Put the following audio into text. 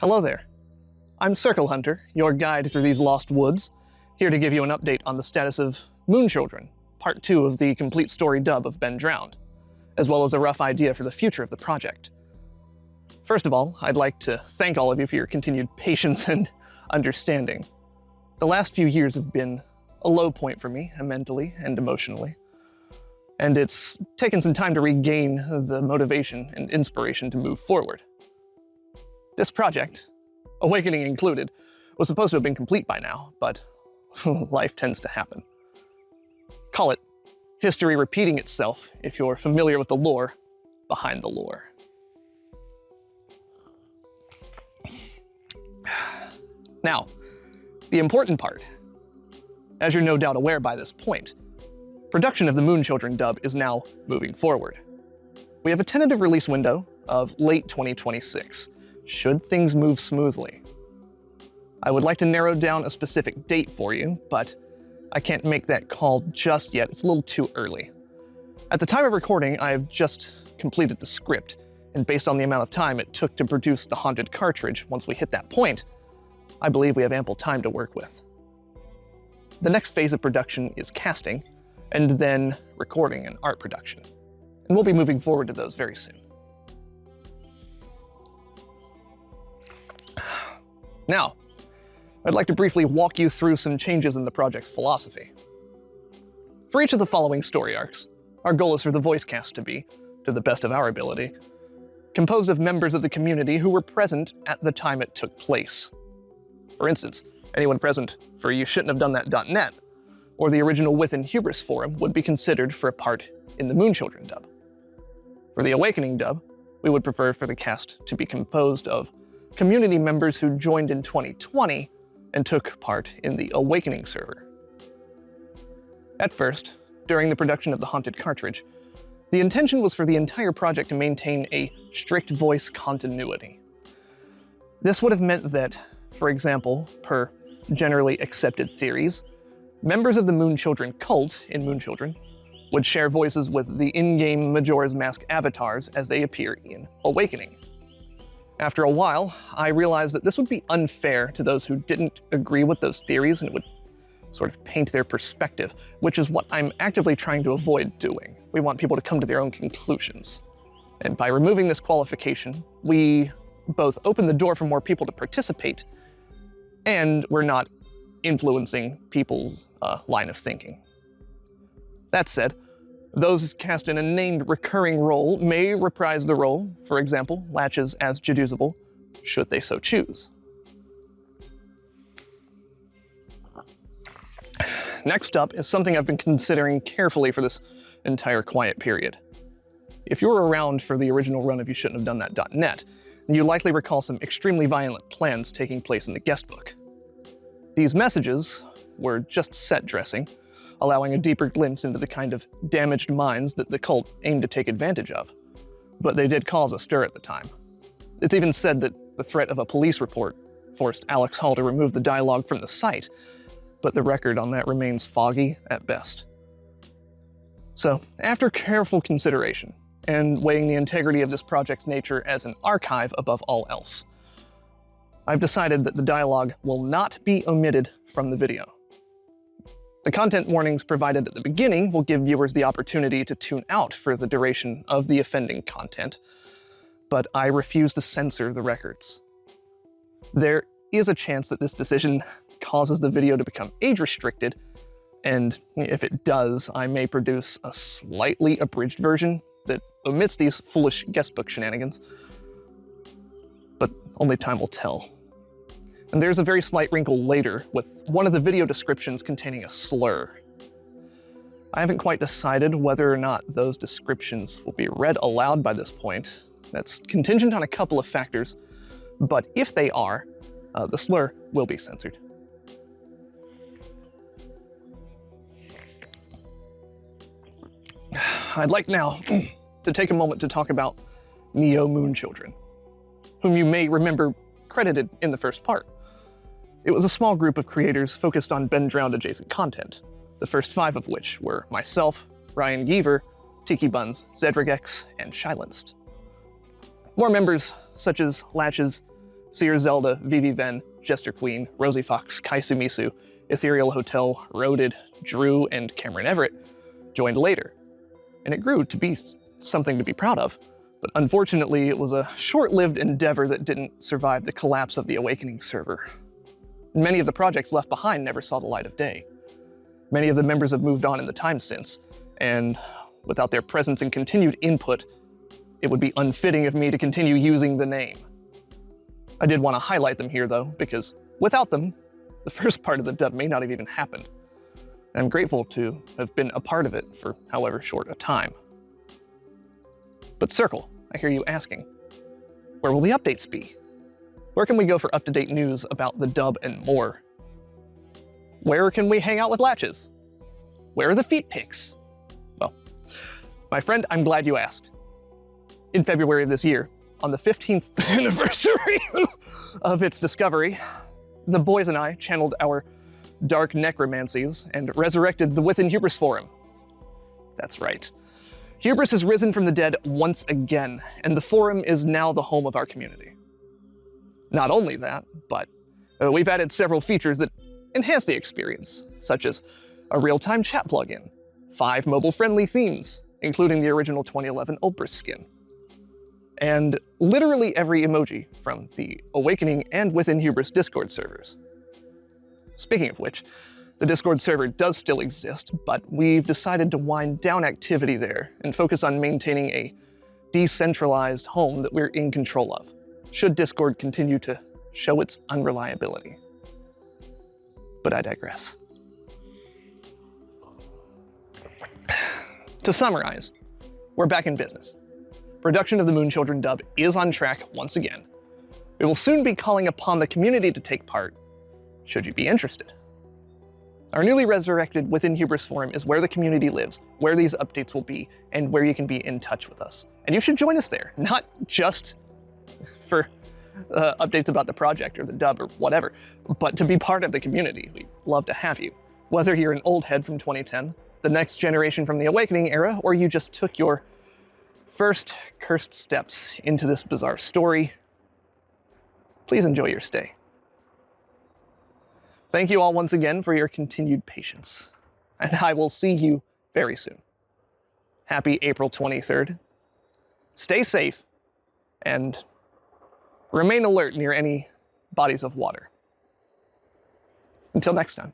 Hello there. I'm Circle Hunter, your guide through these lost woods, here to give you an update on the status of Moon Children, Part 2 of the complete story dub of Been Drowned, as well as a rough idea for the future of the project. First of all, I'd like to thank all of you for your continued patience and understanding. The last few years have been a low point for me, mentally and emotionally, and it's taken some time to regain the motivation and inspiration to move forward. This project, Awakening included, was supposed to have been complete by now, but life tends to happen. Call it history repeating itself if you're familiar with the lore behind the lore. Now, the important part. As you're no doubt aware by this point, production of the Moon Children dub is now moving forward. We have a tentative release window of late 2026, should things move smoothly. I would like to narrow down a specific date for you, but I can't make that call just yet. It's a little too early. At the time of recording, I've just completed the script, and based on the amount of time it took to produce the haunted cartridge once we hit that point, I believe we have ample time to work with. The next phase of production is casting, and then recording and art production. And we'll be moving forward to those very soon. Now, I'd like to briefly walk you through some changes in the project's philosophy. For each of the following story arcs, our goal is for the voice cast to be, to the best of our ability, composed of members of the community who were present at the time it took place. For instance, anyone present for You Shouldn't Have Done That.net, or the original Within Hubris forum would be considered for a part in the Moon Children dub. For the Awakening dub, we would prefer for the cast to be composed of community members who joined in 2020 and took part in the Awakening server. At first, during the production of the haunted cartridge, the intention was for the entire project to maintain a strict voice continuity. This would have meant that, for example, per generally accepted theories, members of the Moon Children cult in Moon Children would share voices with the in-game Majora's Mask avatars as they appear in Awakening. After a while, I realized that this would be unfair to those who didn't agree with those theories, and it would sort of paint their perspective, which is what I'm actively trying to avoid doing. We want people to come to their own conclusions. And by removing this qualification, we both open the door for more people to participate, and we're not influencing people's line of thinking. That said, those cast in a named recurring role may reprise the role, for example, Latches as Jaduzable, should they so choose. Next up is something I've been considering carefully for this entire quiet period. If you were around for the original run of You Shouldn't Have Done That.net, you likely recall some extremely violent plans taking place in the guest book. These messages were just set dressing, allowing a deeper glimpse into the kind of damaged minds that the cult aimed to take advantage of. But they did cause a stir at the time. It's even said that the threat of a police report forced Alex Hall to remove the dialogue from the site, but the record on that remains foggy at best. So, after careful consideration, and weighing the integrity of this project's nature as an archive above all else, I've decided that the dialogue will not be omitted from the video. The content warnings provided at the beginning will give viewers the opportunity to tune out for the duration of the offending content, but I refuse to censor the records. There is a chance that this decision causes the video to become age-restricted, and if it does, I may produce a slightly abridged version that omits these foolish guestbook shenanigans, but only time will tell. And there's a very slight wrinkle later, with one of the video descriptions containing a slur. I haven't quite decided whether or not those descriptions will be read aloud by this point. That's contingent on a couple of factors, but if they are, the slur will be censored. I'd like now to take a moment to talk about Neo Moon Children, whom you may remember credited in the first part. It was a small group of creators focused on Been Drowned adjacent content, the first 5 of which were myself, Ryan Geever, Tiki Buns, Zedrigex, and Shylenced. More members, such as Latches, Seer Zelda, Vivi Ven, Jester Queen, Rosie Fox, Kai Sumisu, Ethereal Hotel, Roded, Drew, and Cameron Everett joined later, and it grew to be something to be proud of. But unfortunately, it was a short-lived endeavor that didn't survive the collapse of the Awakening server. Many of the projects left behind never saw the light of day. Many of the members have moved on in the time since, and without their presence and continued input, it would be unfitting of me to continue using the name. I did want to highlight them here, though, because without them, the first part of the dub may not have even happened. And I'm grateful to have been a part of it for however short a time. But Circle, I hear you asking, where will the updates be? Where can we go for up-to-date news about the dub and more? Where can we hang out with Latches? Where are the feet pics? Well, my friend, I'm glad you asked. In February of this year, on the 15th anniversary of its discovery, the boys and I channeled our dark necromancies and resurrected the Within Hubris forum. That's right. Hubris has risen from the dead once again, and the forum is now the home of our community. Not only that, but we've added several features that enhance the experience, such as a real-time chat plugin, 5 mobile-friendly themes, including the original 2011 Oprah skin, and literally every emoji from the Awakening and Within Hubris Discord servers. Speaking of which, the Discord server does still exist, but we've decided to wind down activity there and focus on maintaining a decentralized home that we're in control of, should Discord continue to show its unreliability. But I digress. To summarize, we're back in business. Production of the Moon Children dub is on track once again. We will soon be calling upon the community to take part, should you be interested. Our newly resurrected Within Hubris forum is where the community lives, where these updates will be, and where you can be in touch with us. And you should join us there, not just for updates about the project or the dub or whatever, but to be part of the community. We'd love to have you. Whether you're an old head from 2010, the next generation from the Awakening era, or you just took your first cursed steps into this bizarre story, please enjoy your stay. Thank you all once again for your continued patience, and I will see you very soon. Happy April 23rd. Stay safe, and remain alert near any bodies of water. Until next time.